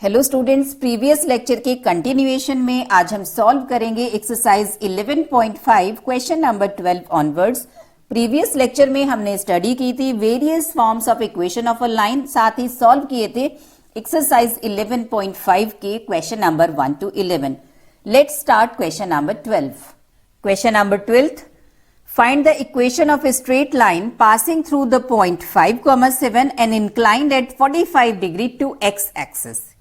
Hello students, previous lecture के continuation में आज हम सॉल्व करेंगे exercise 11.5 question number 12 onwards. Previous lecture में हमने स्टडी की थी various forms of equation of a line, साथ ही सॉल्व किए थे एक्सरसाइज 11.5 के question number 1 to 11। Let's start question number 12। Question number 12, find the equation of a straight line passing through the point 5, 7 and inclined at 45 degree to x-axis.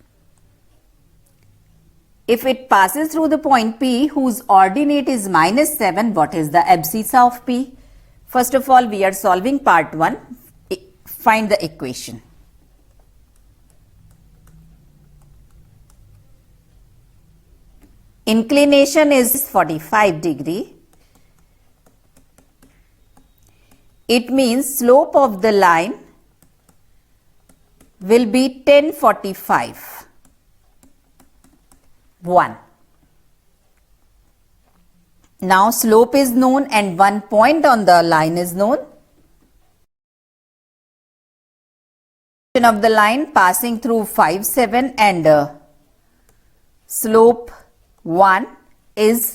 If it passes through the point P whose ordinate is -7, what is the abscissa of P? First of all, we are solving part 1. Find the equation. Inclination is 45 degree. It means slope of the line will be 1045. 1. Now slope is known and one point on the line is known. Of the line passing through 5, 7 and slope 1 is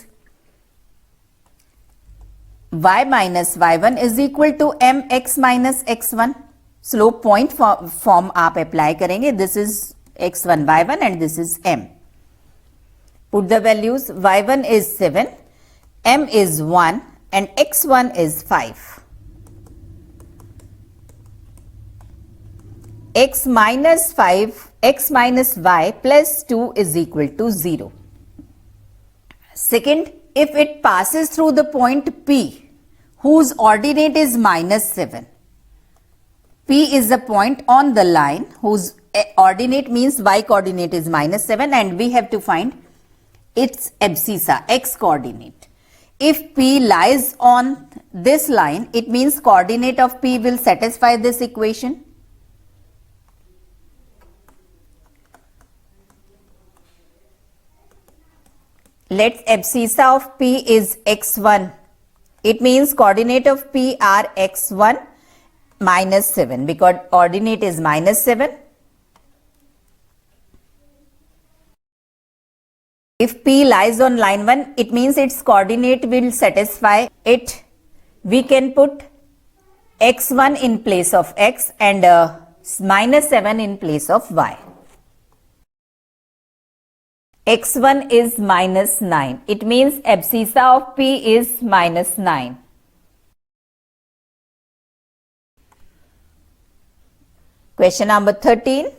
y minus y1 is equal to mx minus x1. Slope point form आप apply करेंगे. This is x1 y1 and this is m. Put the values. y1 is 7, m is 1 and x1 is 5. x minus 5, x minus y plus 2 is equal to 0. Second, if it passes through the point P whose ordinate is -7. P is a point on the line whose ordinate means y coordinate is -7 and we have to find its abscissa, x coordinate. If P lies on this line, it means coordinate of P will satisfy this equation. Let abscissa of P is x1. It means coordinate of P are x1 minus 7 because ordinate is -7. If P lies on line 1, it means its coordinate will satisfy it. We can put x1 in place of x and -7 in place of y. x1 is -9. It means abscissa of P is -9. Question number 13.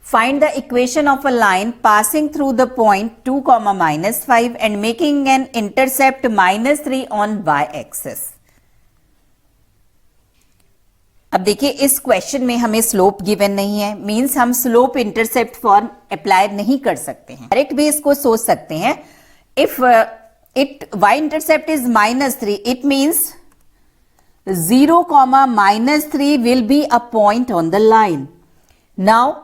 Find the equation of a line passing through the point 2, -5 and making an intercept -3 on y-axis. अब देखिए इस question में हमें slope given नहीं है, means हम slope intercept form apply नहीं कर सकते हैं. डायरेक्ट भी इसको सोच सकते हैं. If it y intercept is -3, it means 0, -3 will be a point on the line. Now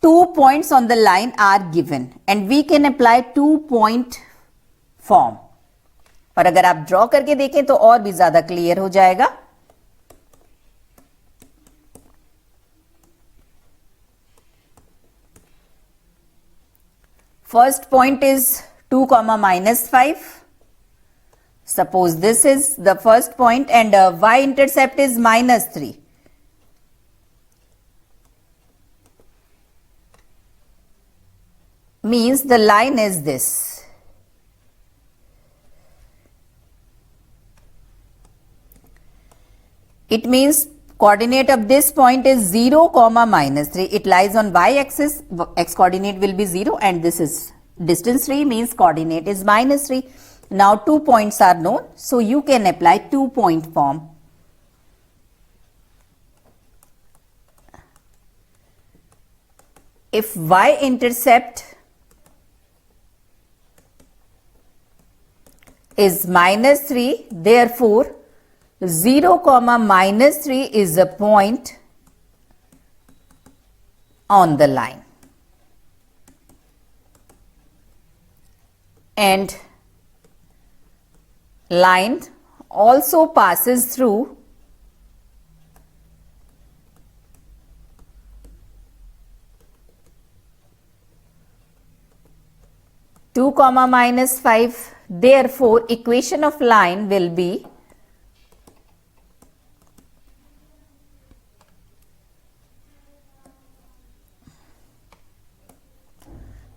2 points on the line are given and we can apply 2-point form. और अगर आप ड्रॉ करके देखें तो और भी ज्यादा क्लियर हो जाएगा. First point is 2, -5. Suppose this is the first point and y intercept is -3. Means the line is this. It means coordinate of this point is 0, -3. It lies on y-axis. X coordinate will be 0 and this is distance 3 means coordinate is -3. Now 2 points are known, so you can apply 2-point form. If y intercept is -3, therefore 0, -3 is a point on the line and line also passes through 2 comma minus 5. Therefore, equation of line will be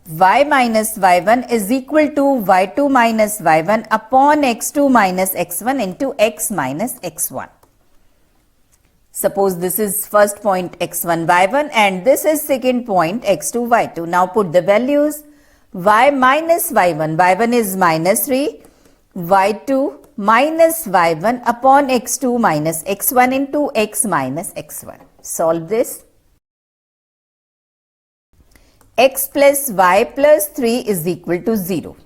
y minus y1 is equal to y2 minus y1 upon x2 minus x1 into x minus x1. Suppose this is first point x1 y1 and this is second point x2 y2. Now put the values. Y minus y1, y1 is minus 3, y2 minus y1 upon x2 minus x1 into x minus x1. Solve this. X plus y plus 3 is equal to 0.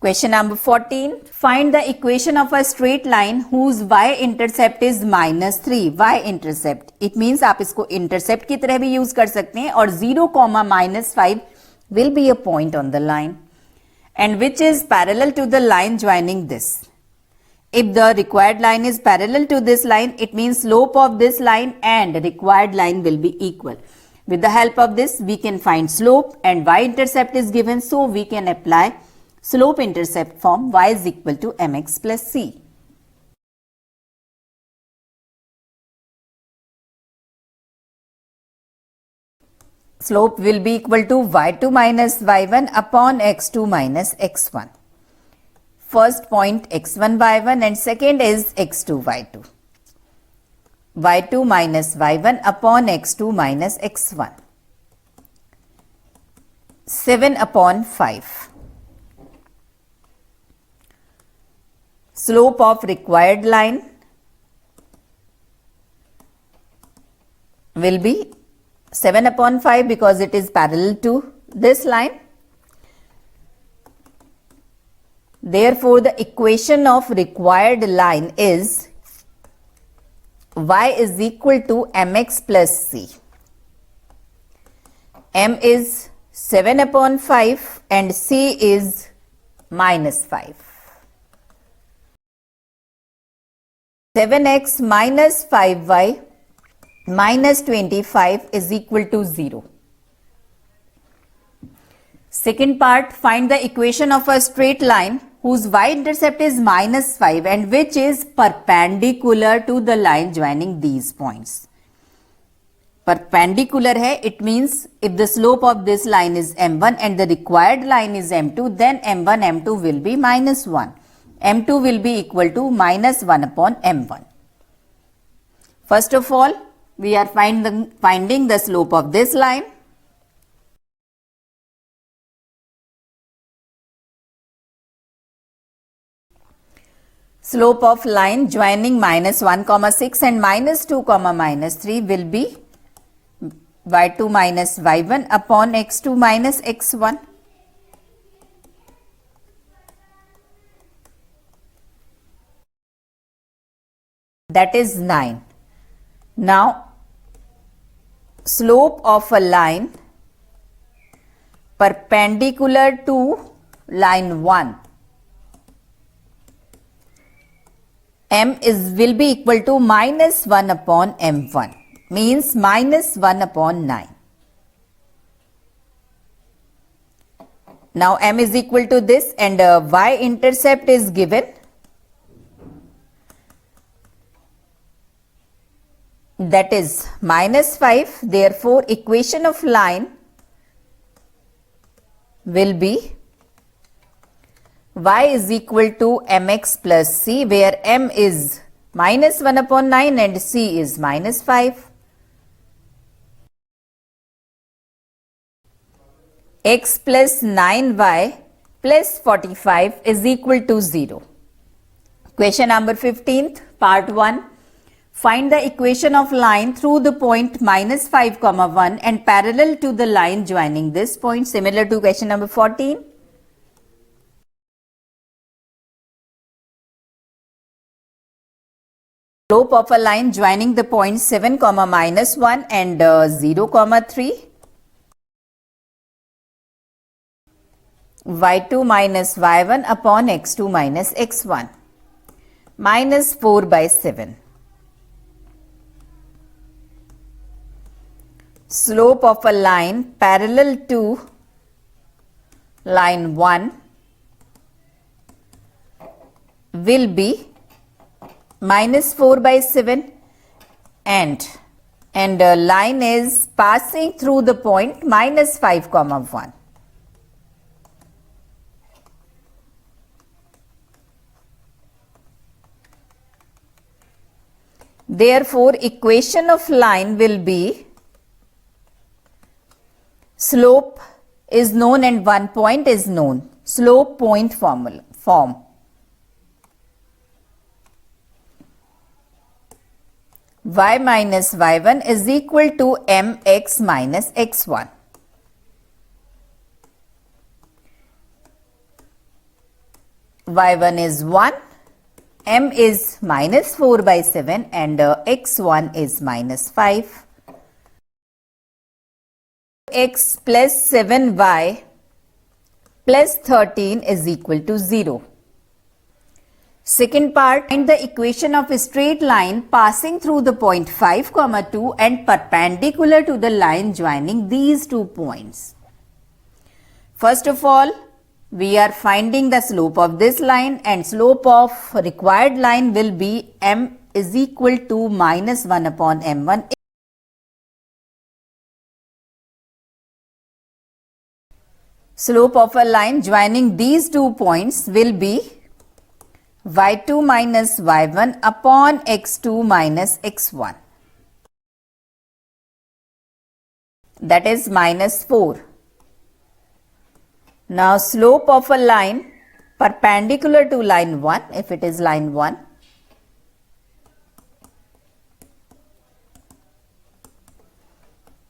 Question number 14. Find the equation of a straight line whose y-intercept is minus 3. Y-intercept. It means आप इसको intercept की तरह भी use कर सकते हैं और 0, minus 5 will be a point on the line and which is parallel to the line joining this. If the required line is parallel to this line, it means slope of this line and required line will be equal. With the help of this, we can find slope and y-intercept is given, so we can apply slope-intercept form y is equal to mx plus c. Slope will be equal to y2 minus y1 upon x2 minus x1. First point x1 y1 and second is x2 y2. y2 minus y1 upon x2 minus x1. 7 upon 5. Slope of required line will be 7 upon 5 because it is parallel to this line. Therefore, the equation of required line is y is equal to mx plus c. M is 7 upon 5 and c is minus 5. 7x minus 5y minus 25 is equal to 0. Second part, find the equation of a straight line whose y-intercept is minus 5 and which is perpendicular to the line joining these points. Perpendicular hai, it means if the slope of this line is m1 and the required line is m2, then m1, m2 will be minus 1. m2 will be equal to minus 1 upon m1. First of all, we are finding the slope of this line. Slope of line joining minus 1, 6 and minus 2, minus 3 will be y2 minus y1 upon x2 minus x1. That is 9. Now, slope of a line perpendicular to line 1. M will be equal to minus 1 upon m1, means minus 1 upon 9. Now m is equal to this and y-intercept is given. That is minus 5. Therefore, equation of line will be y is equal to mx plus c, where m is minus 1 upon 9 and c is minus 5. X plus 9y plus 45 is equal to 0. Question number 15th, part 1. Find the equation of line through the point minus 5, 1 and parallel to the line joining this point, similar to question number 14. Slope of a line joining the points 7, minus 1 and 0, 3. y2 minus y1 upon x2 minus x1. Minus 4 by 7. Slope of a line parallel to line 1 will be minus 4 by 7 and line is passing through the point minus 5 comma 1. Therefore, equation of line will be slope is known and one point is known. Slope point form. Y minus y1 is equal to mx minus x1. Y1 is 1. M is minus 4 by 7 and x1 is minus 5. X plus 7y plus 13 is equal to 0. Second part, find the equation of a straight line passing through the point 5 comma 2 and perpendicular to the line joining these 2 points. First of all, we are finding the slope of this line, and slope of required line will be m is equal to minus 1 upon m1. Slope of a line joining these 2 points will be y2 minus y1 upon x2 minus x1. That is minus 4. Now, slope of a line perpendicular to line 1, if it is line 1,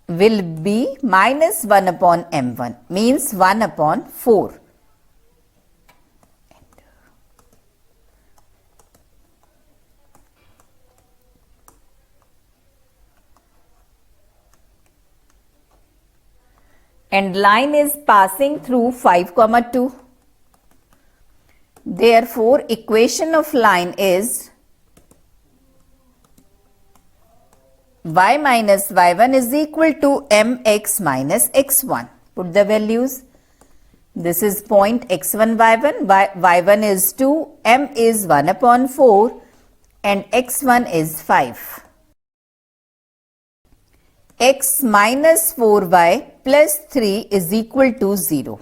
will be minus 1 upon m1, means 1 upon 4. And line is passing through 5 comma 2. Therefore, equation of line is y minus y1 is equal to mx minus x1. Put the values. This is point x1 y1, y1 is 2, m is 1 upon 4 and x1 is 5. X minus 4y plus 3 is equal to 0.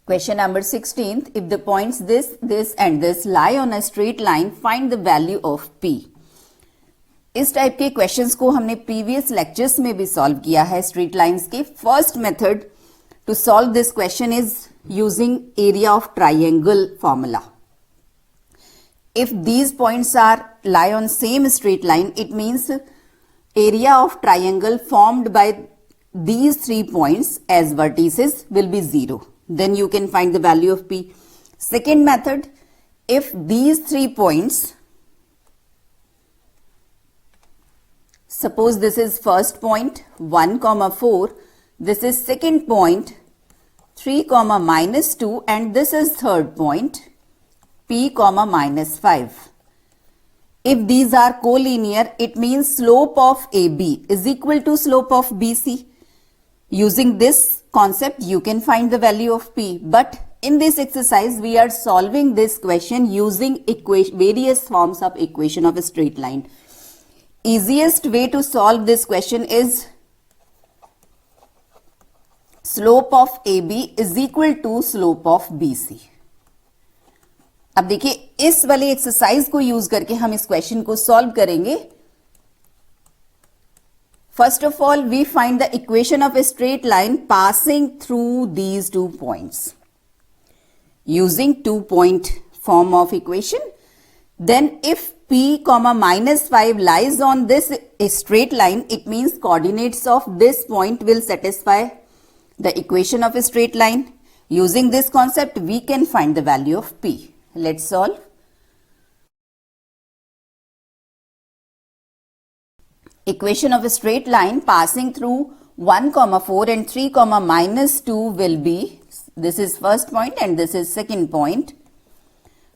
Question number 16. If the points this, this and this lie on a straight line, find the value of P. इस type के questions को हमने previous lectures में भी solve किया है straight lines के. First method to solve this question is using area of triangle formula. If these points are lie on same straight line, it means area of triangle formed by these 3 points as vertices will be 0. Then you can find the value of P. Second method, if these 3 points, suppose this is first point 1 comma 4, this is second point 3 comma minus 2 and this is third point P comma minus 5. If these are collinear, it means slope of AB is equal to slope of BC. Using this concept, you can find the value of P. But in this exercise, we are solving this question using various forms of equation of a straight line. Easiest way to solve this question is slope of AB is equal to slope of BC. अब देखिए इस वाली exercise को use करके हम इस question को solve करेंगे. First of all we find the equation of a straight line passing through these 2 points using 2 point form of equation. Then if p comma minus 5 lies on this straight line, it means coordinates of this point will satisfy the equation of a straight line. Using this concept, we can find the value of p. Let's solve. Equation of a straight line passing through 1 comma 4 and 3 comma minus 2 will be, this is first point and this is second point.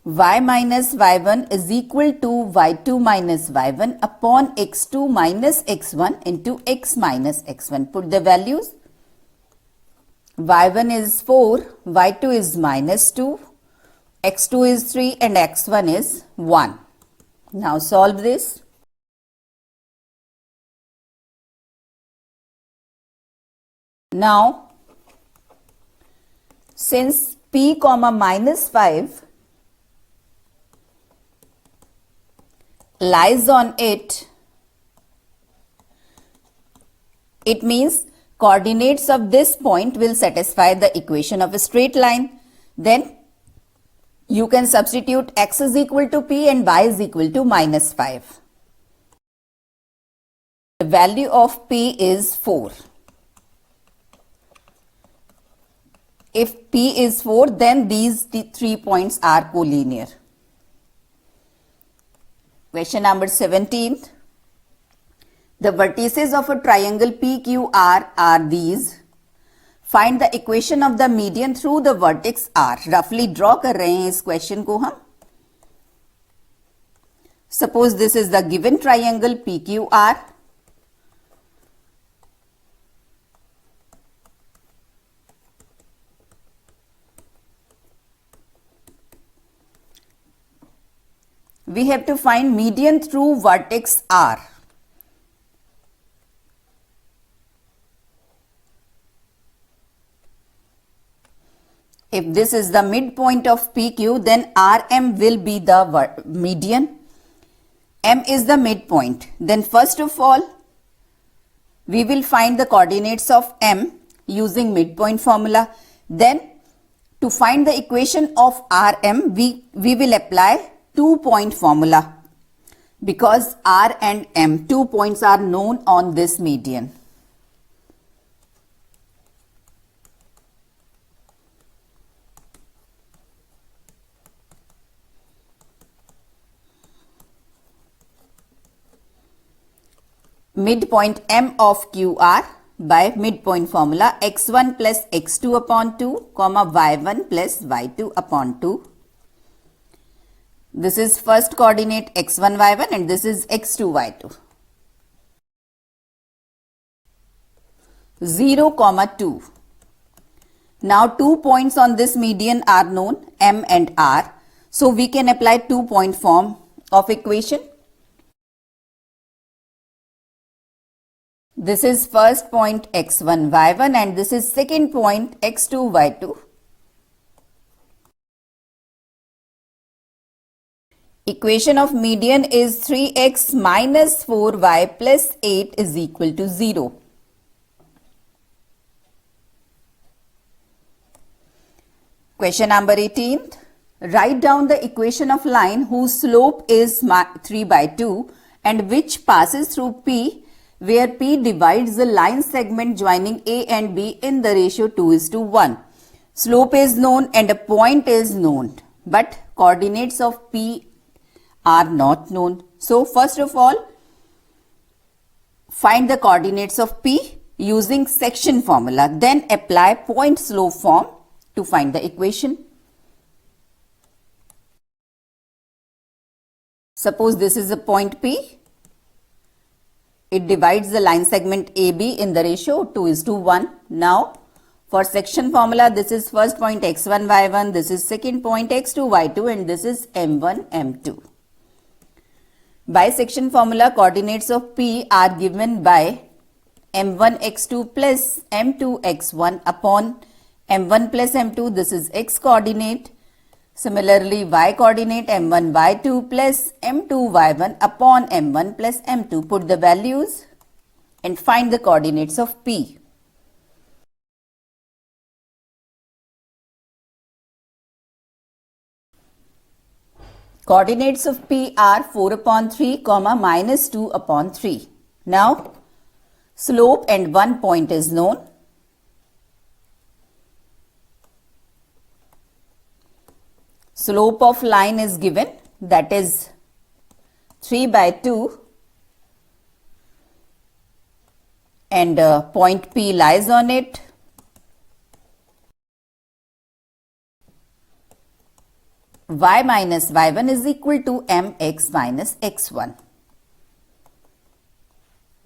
Y minus y1 is equal to y2 minus y1 upon x2 minus x1 into x minus x1. Put the values. y1 is 4, y2 is -2, x2 is 3 and x1 is 1. Now solve this. Now, since p comma -5 lies on it, it means coordinates of this point will satisfy the equation of a straight line. Then you can substitute x is equal to p and y is equal to -5. The value of p is 4. If p is 4, then these 3 points are collinear. Question number 17. The vertices of a triangle PQR are these. Find the equation of the median through the vertex R. Roughly draw कर रहे हैं इस question को हम. Suppose this is the given triangle PQR. We have to find median through vertex R. If this is the midpoint of PQ, then RM will be the median. M is the midpoint. Then first of all, we will find the coordinates of M using midpoint formula. Then to find the equation of RM, we will apply 2-point formula because R and M, 2 points are known on this median. Midpoint M of QR by midpoint formula x1 plus x2 upon 2, comma y1 plus y2 upon 2. This is first coordinate x1, y1 and this is x2, y2. 0, comma 2. Now 2 points on this median are known, M and R. So we can apply 2-point form of equation. This is first point x1, y1 and this is second point x2, y2. Equation of median is 3x minus 4y plus 8 is equal to 0. Question number 18. Write down the equation of line whose slope is 3 by 2 and which passes through P, where P divides the line segment joining A and B in the ratio 2:1. Slope is known and a point is known, but coordinates of P are not known. So first of all, find the coordinates of P using section formula. Then apply point slope form to find the equation. Suppose this is a point P. It divides the line segment AB in the ratio 2:1. Now, for section formula, this is first point x1, y1, this is second point x2, y2 and this is m1, m2. By section formula, coordinates of P are given by m1 x2 plus m2 x1 upon m1 plus m2, this is x coordinate. Similarly, y coordinate m1 y2 plus m2 y1 upon m1 plus m2. Put the values and find the coordinates of P. Coordinates of P are 4 upon 3, comma minus 2 upon 3. Now, slope and one point is known. Slope of line is given, that is 3 by 2 and point P lies on it. Y minus y1 is equal to mx minus x1.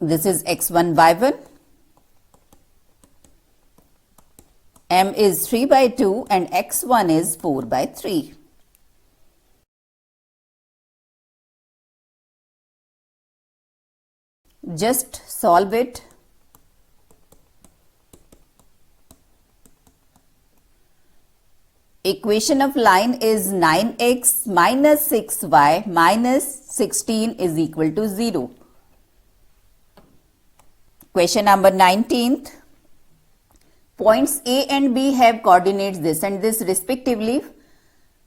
This is x1 y1. m is 3 by 2 and x1 is 4 by 3. Just solve it. Equation of line is 9x minus 6y minus 16 is equal to 0. Question number 19th. Points A and B have coordinates this and this respectively.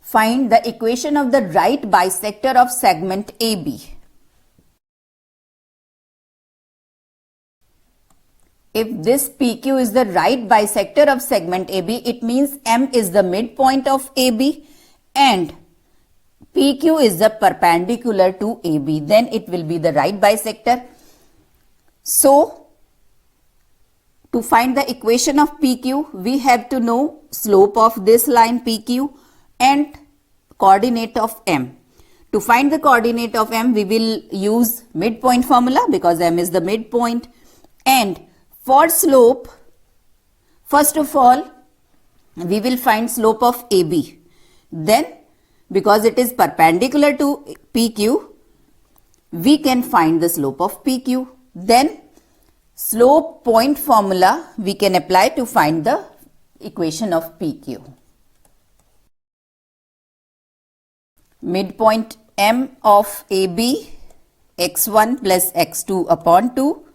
Find the equation of the right bisector of segment AB. If this PQ is the right bisector of segment AB, it means M is the midpoint of AB and PQ is the perpendicular to AB. Then it will be the right bisector. So, to find the equation of PQ, we have to know slope of this line PQ and coordinate of M. To find the coordinate of M, we will use midpoint formula because M is the midpoint. And for slope, first of all, we will find slope of AB. Then, because it is perpendicular to PQ, we can find the slope of PQ. Then, slope point formula we can apply to find the equation of PQ. Midpoint M of AB, x1 plus x2 upon 2,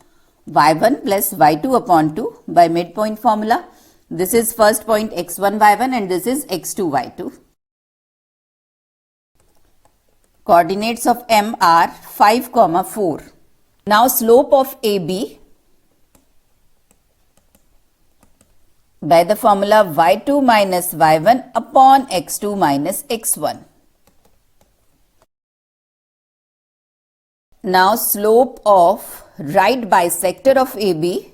y1 plus y2 upon 2 by midpoint formula. This is first point x1 y1 and this is x2 y2. Coordinates of M are 5, 4. Now slope of AB by the formula y2 minus y1 upon x2 minus x1. Now slope of right bisector of AB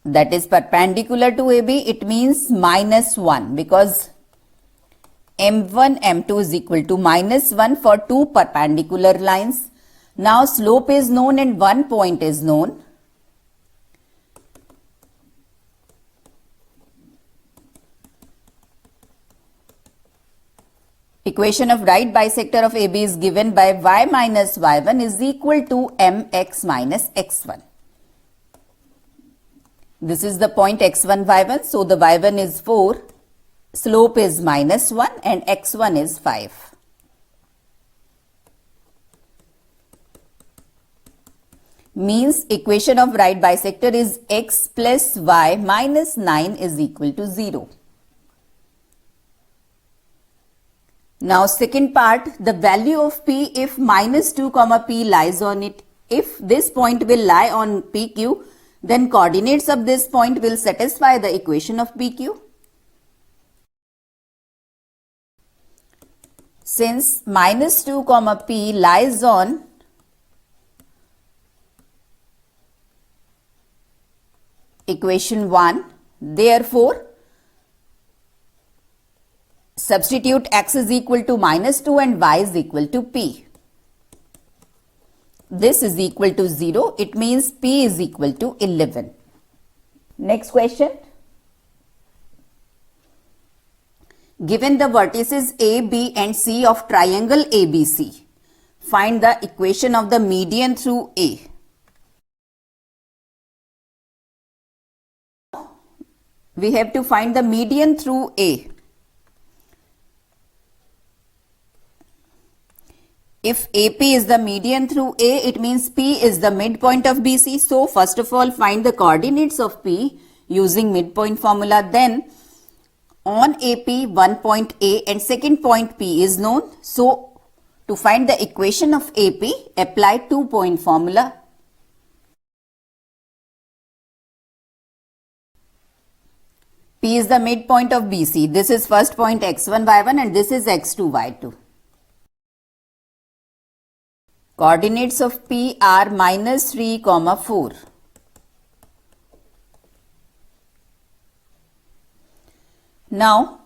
that is perpendicular to AB, it means minus 1 because M1, M2 is equal to minus 1 for two perpendicular lines. Now slope is known and one point is known. Equation of right bisector of AB is given by y minus y1 is equal to mx minus x1. This is the point x1 y1, so the y1 is 4, slope is minus 1 and x1 is 5. Means equation of right bisector is x plus y minus 9 is equal to 0. Now second part, the value of P if minus 2 comma P lies on it. If this point will lie on PQ, then coordinates of this point will satisfy the equation of PQ. Since minus 2 comma P lies on equation 1, therefore substitute x is equal to minus 2 and y is equal to P. This is equal to 0. It means P is equal to 11. Next question. Given the vertices A, B and C of triangle ABC, find the equation of the median through A. We have to find the median through A. If AP is the median through A, it means P is the midpoint of BC. So, first of all, find the coordinates of P using midpoint formula. Then, on AP, one point A and second point P is known. So, to find the equation of AP, apply 2-point formula. P is the midpoint of BC. This is first point x1, y1 and this is x2, y2. Coordinates of P are minus 3, 4. Now,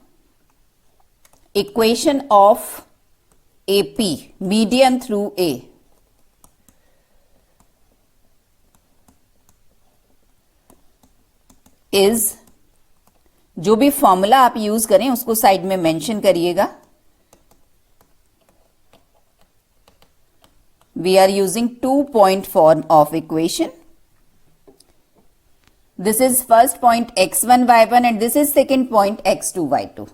equation of AP, median through A. Is, जो भी formula आप use करें उसको side में mention करिएगा. We are using 2-point form of equation. This is first point x1 y1 and this is second point x2 y2.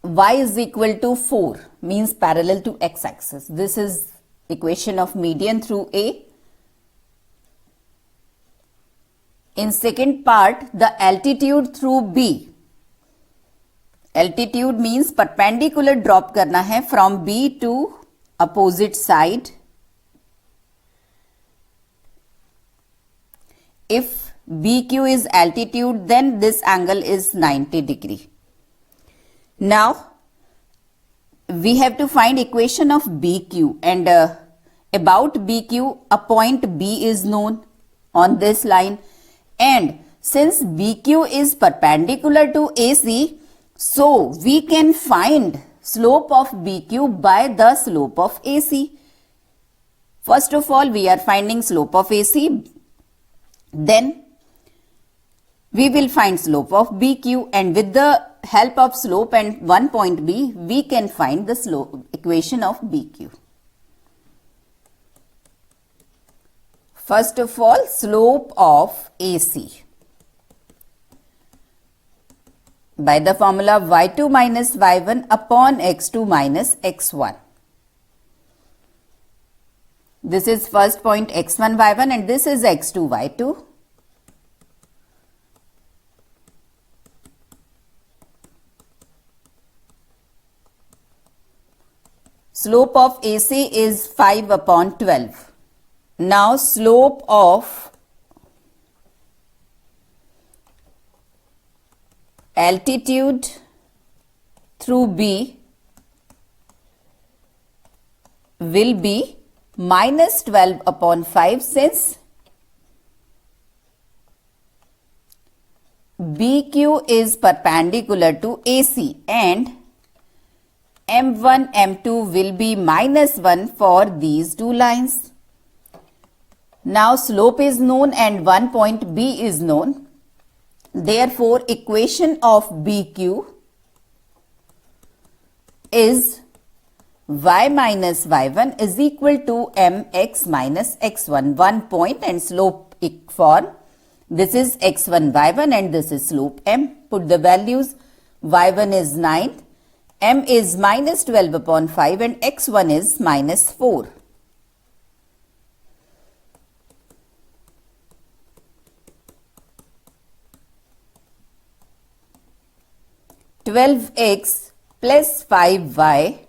Y is equal to 4 means parallel to x-axis. This is equation of median through A. In second part, the altitude through B. Altitude means perpendicular drop करना है from B to opposite side. If BQ is altitude, then this angle is 90 degree. Now, we have to find equation of BQ, and about BQ, a point B is known on this line, and since BQ is perpendicular to AC, so we can find slope of BQ by the slope of AC. First of all, we are finding slope of AC. Then we will find slope of BQ, and with the help of slope and one point B, we can find the slope equation of BQ. First of all, slope of AC. By the formula y2 minus y1 upon x2 minus x1. This is first point x1 y1 and this is x2 y2. Slope of AC is 5 upon 12. Now slope of altitude through B will be minus 12 upon 5 since BQ is perpendicular to AC and M1, M2 will be minus 1 for these two lines. Now slope is known and one point B is known. Therefore, equation of BQ is y minus y1 is equal to mx minus x1, 1 point and slope form. This is x1 y1 and this is slope m. Put the values. Y1 is 9, m is minus 12 upon 5 and x1 is minus 4. (12x plus 5y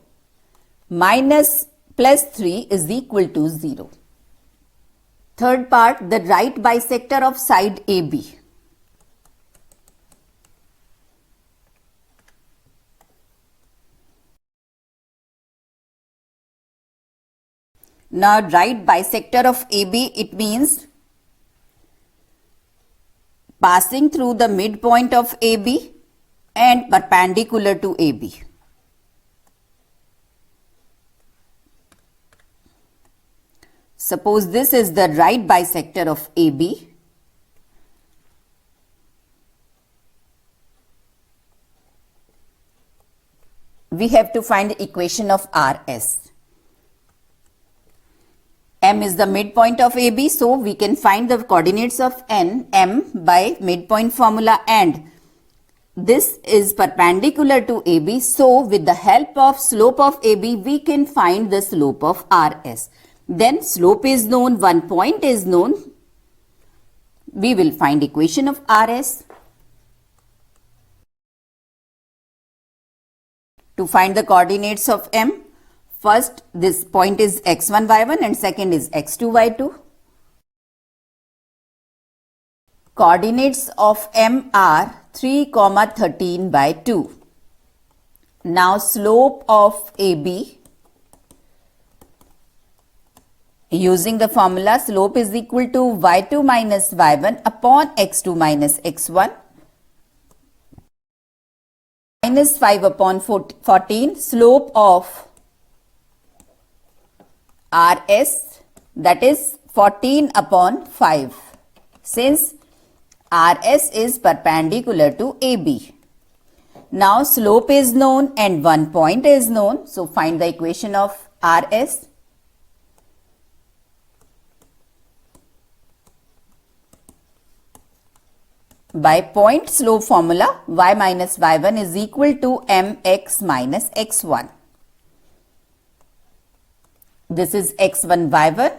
minus plus 3 is equal to 0). Third part, the right bisector of side AB. Now, right bisector of AB, it means passing through the midpoint of AB and perpendicular to AB. Suppose this is the right bisector of AB. We have to find the equation of RS. M is the midpoint of AB, so we can find the coordinates of M by midpoint formula, and this is perpendicular to AB, so with the help of slope of AB, we can find the slope of RS. Then slope is known, one point is known. We will find equation of RS. To find the coordinates of M, first this point is x1 y1 and second is x2 y2. Coordinates of M are 3, 13 by 2. Now slope of AB, using the formula, slope is equal to y2 minus y1 upon x2 minus x1 minus 5 upon 14. Slope of RS, that is 14 upon 5 since RS is perpendicular to AB. Now slope is known and one point is known. So find the equation of RS. By point slope formula, y minus y1 is equal to mx minus x1. This is x1 y1.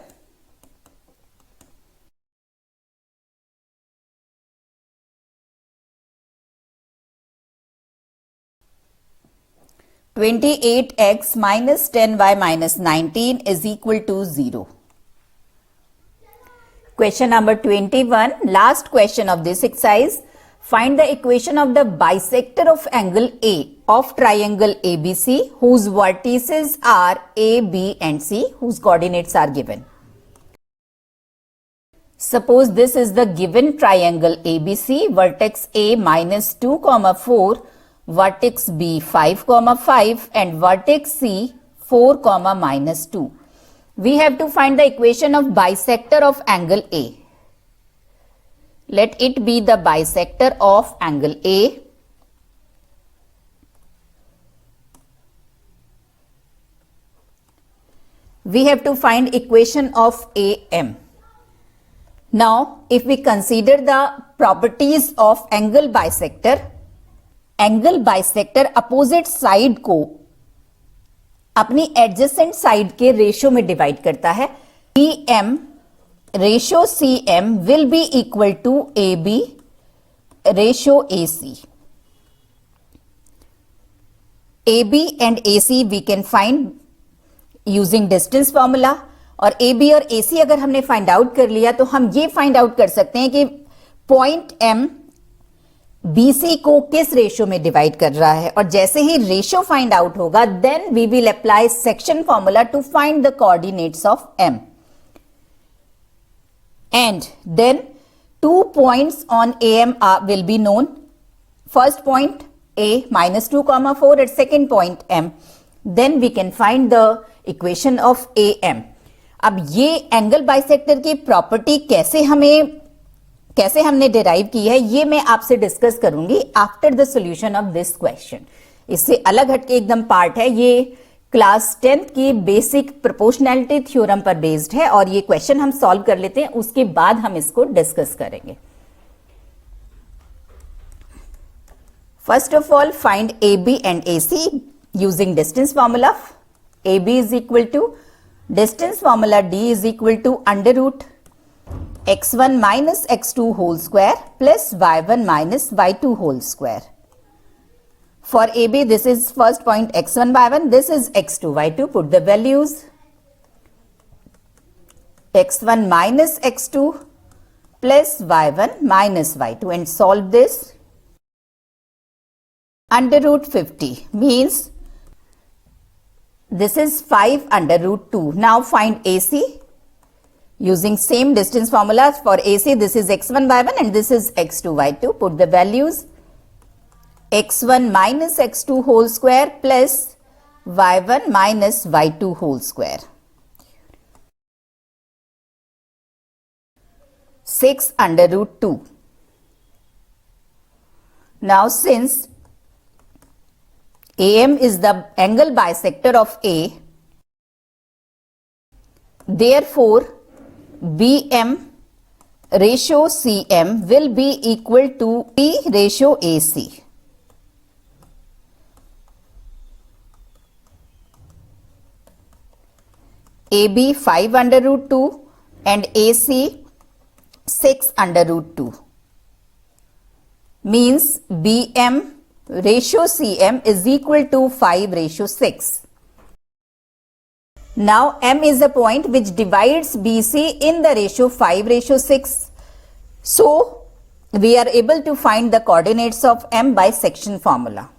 (28x minus 10y minus 19 is equal to 0). Question number 21, last question of this exercise. Find the equation of the bisector of angle A of triangle ABC whose vertices are A, B and C, whose coordinates are given. Suppose this is the given triangle ABC, vertex A minus 2, 4, vertex B 5, 5 and vertex C 4, minus 2. We have to find the equation of bisector of angle A. Let it be the bisector of angle A. We have to find equation of AM. Now, if we consider the properties of angle bisector opposite side को अपनी adjacent side के ratio में divide करता है. BM ratio CM will be equal to AB ratio AC. AB and AC we can find using distance formula. और AB और AC अगर हमने फाइंड आउट कर लिया तो हम ये फाइंड आउट कर सकते हैं कि पॉइंट M BC को किस रेशियो में डिवाइड कर रहा है. और जैसे ही रेशियो फाइंड आउट होगा then we will apply section formula to find the coordinates of M. And then 2 points on AM will be known. First point A minus 2, 4 at second point M. Then we can find the equation of AM. अब ये angle bisector की property कैसे हमने derive की है ये मैं आपसे डिस्कस करूंगी after the solution of this question. इससे अलग हटके एकदम पार्ट है. ये क्लास 10th की बेसिक प्रोपोर्शनैलिटी थ्योरम पर बेस्ड है और ये क्वेश्चन हम सॉल्व कर लेते हैं, उसके बाद हम इसको डिस्कस करेंगे. First of all find AB and AC using distance formula. AB is equal to distance formula D is equal to under root x1 minus x2 whole square plus y1 minus y2 whole square. For AB, this is first point x1 y1, this is x2 y2. Put the values. x1 minus x2 plus y1 minus y2 and solve this. Under root 50 means this is 5 under root 2. Now find AC. Using same distance formula for AC, this is x1 y1 and this is x2 y2. Put the values. x1 minus x2 whole square plus y1 minus y2 whole square. 6 under root 2. Now since AM is the angle bisector of A, therefore BM ratio CM will be equal to P ratio AC. AB 5 under root 2 and AC 6 under root 2 means BM ratio CM is equal to 5 ratio 6. Now M is the point which divides BC in the ratio 5 ratio 6. So we are able to find the coordinates of M by section formula.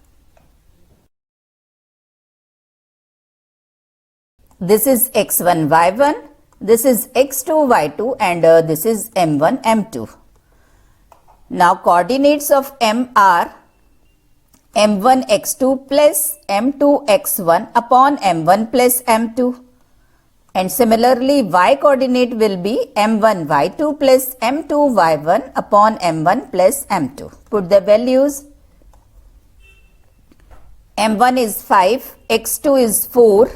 This is x1 y1, this is x2 y2 and this is m1 m2. Now coordinates of M are m1 x2 plus m2 x1 upon m1 plus m2. And similarly, y coordinate will be m1 y2 plus m2 y1 upon m1 plus m2. Put the values. m1 is 5, x2 is 4,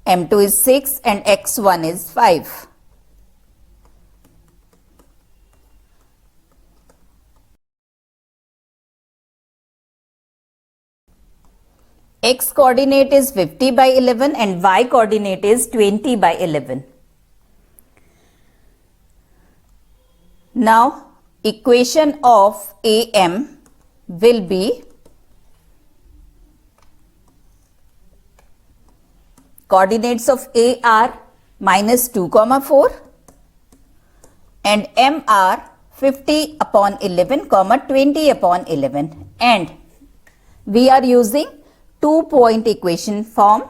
m2 is 6 and x1 is 5. X coordinate is 50 by 11 and y coordinate is 20 by 11. Now equation of AM will be coordinates of A are minus 2 comma 4 and M are 50 upon 11 comma 20 upon 11, and we are using 2-point equation form,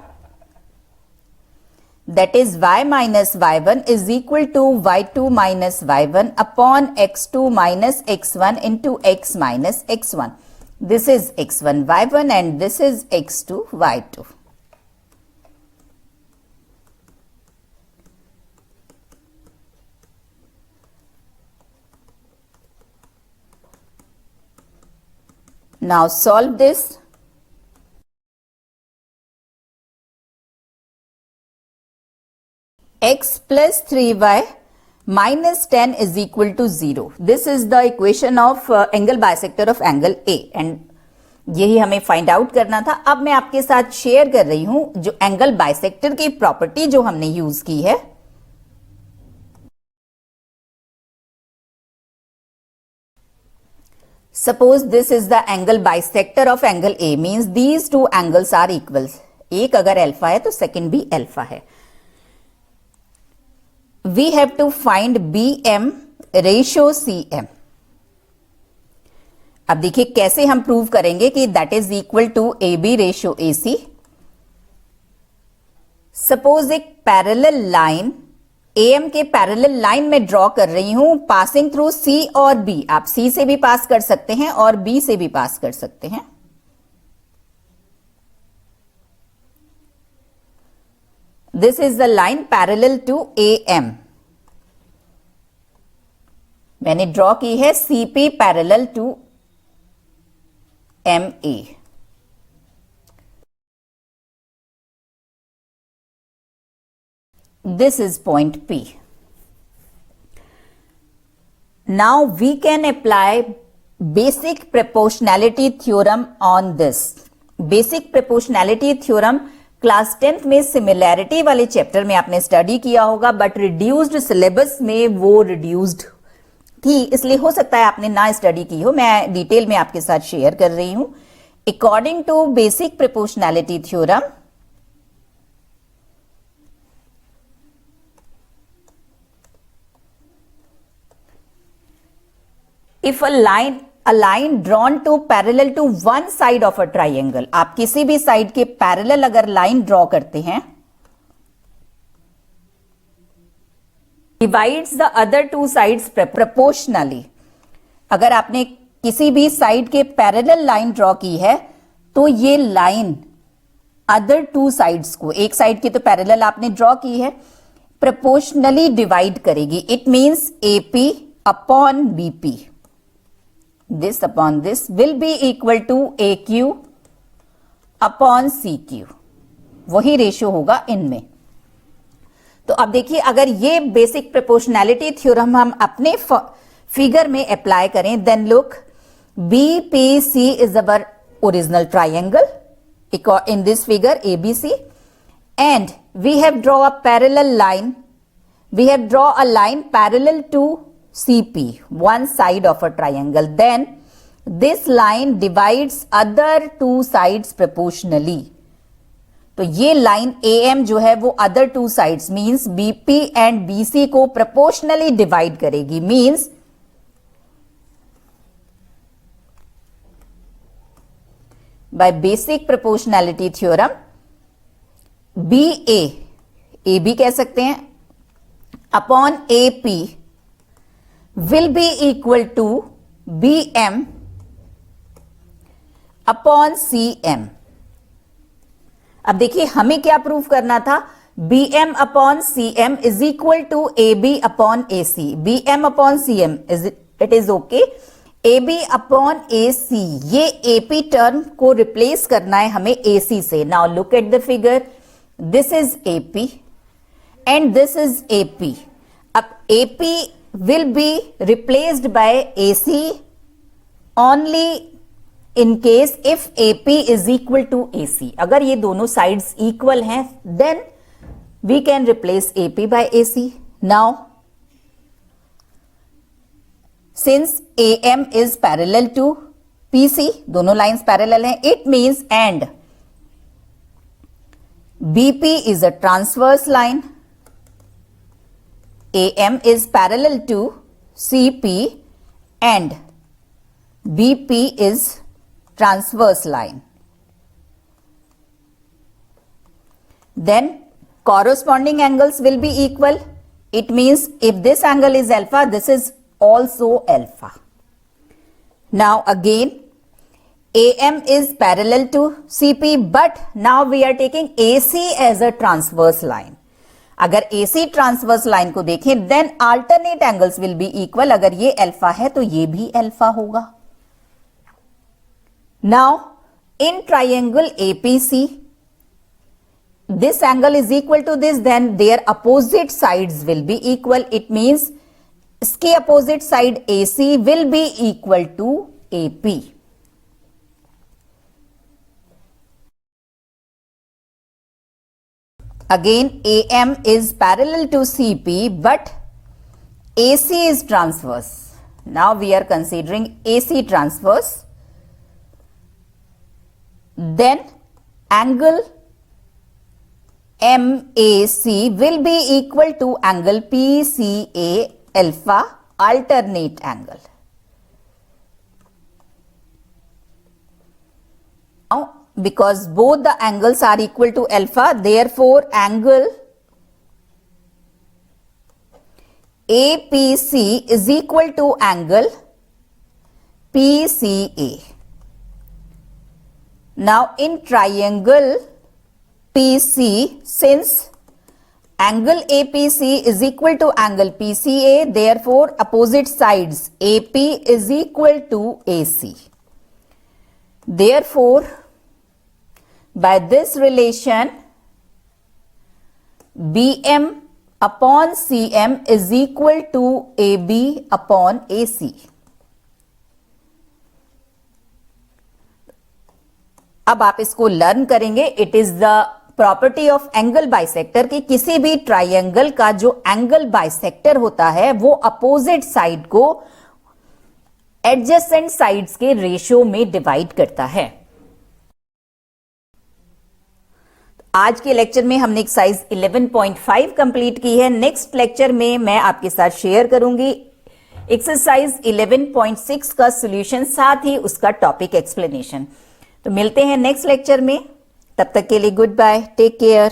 that is y minus y1 is equal to y2 minus y1 upon x2 minus x1 into x minus x1. This is x1 y1 and this is x2 y2. Now solve this. X plus 3y minus 10 is equal to 0. This is the equation of angle bisector of angle A, and यही हमें find out करना था. अब मैं आपके साथ share कर रही हूं जो एंगल बाइसेक्टर की प्रॉपर्टी जो हमने यूज की है. Suppose this is the angle bisector of angle A, means these two angles are equal. एक अगर अल्फा है तो सेकंड भी अल्फा है. We have to find BM ratio CM. अब देखिए कैसे हम प्रूव करेंगे कि that is equal to AB ratio AC. Suppose एक पैरेलल लाइन AM के पैरेलल लाइन में ड्रॉ कर रही हूं पासिंग थ्रू C और B. आप C से भी पास कर सकते हैं और B से भी पास कर सकते हैं. This is the line parallel to AM. मैंने ड्रॉ की है CP parallel to MA. This is point P. Now we can apply basic proportionality theorem on this. Basic proportionality theorem class 10th में similarity वाले chapter में आपने study किया होगा, but reduced syllabus में वो रिड्यूस्ड थी, इसलिए हो सकता है आपने ना स्टडी की हो. मैं डिटेल में आपके साथ शेयर कर रही हूं. According to basic proportionality theorem, if a line drawn to parallel to one side of a triangle, आप किसी भी साइड के पैरेलल अगर लाइन ड्रॉ करते हैं, divides the other two sides proportionally. अगर आपने किसी भी साइड के पैरेलल लाइन ड्रॉ की है तो ये लाइन अदर टू साइड्स को, एक साइड की तो पैरेलल आपने ड्रॉ की है, प्रोपोर्शनली डिवाइड करेगी. It means AP upon BP. This upon this will be equal to AQ upon CQ. वही रेशियो होगा इनमें. तो अब देखिए अगर ये बेसिक प्रोपोर्शनैलिटी थ्योरम हम अपने फिगर में अप्लाई करें, then look, BPC is our original triangle in this figure ABC, and we have draw a parallel line. We have draw a line parallel to CP, one side of a triangle. Then this line divides other two sides proportionally. तो ये line AM जो है वो other two sides means BP and BC को proportionally divide करेगी. Means by basic proportionality theorem BA, AB कह सकते हैं, upon AP will be equal to BM upon CM. अब देखिए हमें क्या प्रूव करना था BM upon CM is equal to AB upon AC. BM upon CM it is okay. AB upon AC, ये AP टर्म को रिप्लेस करना है हमें AC से. Now look at the figure. This is AP and this is AP. अब AP will be replaced by AC only in case if AP is equal to AC. अगर ये दोनों sides equal हैं, then we can replace AP by AC. Now, since AM is parallel to PC, दोनों lines parallel हैं, it means and BP is a transverse line. AM is parallel to CP and BP is transverse line. Then corresponding angles will be equal. It means if this angle is alpha, this is also alpha. Now again, AM is parallel to CP, but now we are taking AC as a transverse line. अगर AC transverse line को देखें, then alternate angles will be equal. अगर ये alpha है तो ये भी alpha होगा. Now in triangle APC, this angle is equal to this, then their opposite sides will be equal. It means इसकी opposite side AC will be equal to AP. Again, AM is parallel to CP, but AC is transverse. Now we are considering AC transverse. Then angle MAC will be equal to angle PCA alpha, alternate angle. Now, because both the angles are equal to alpha, therefore angle APC is equal to angle PCA. Now in triangle PC, since angle APC is equal to angle PCA, therefore opposite sides AP is equal to AC. Therefore, by this relation, BM upon CM is equal to AB upon AC. अब आप इसको learn करेंगे. It is the property of angle bisector कि किसी भी triangle का जो angle bisector होता है वो अपोजिट साइड को एडजेसेंट साइड्स के रेशियो में डिवाइड करता है. आज के लेक्चर में हमने एक्सरसाइज 11.5 कंप्लीट की है. नेक्स्ट लेक्चर में मैं आपके साथ शेयर करूंगी एक्सरसाइज 11.6 का सॉल्यूशन, साथ ही उसका टॉपिक एक्सप्लेनेशन. तो मिलते हैं नेक्स्ट लेक्चर में. तब तक के लिए गुड बाय, टेक केयर.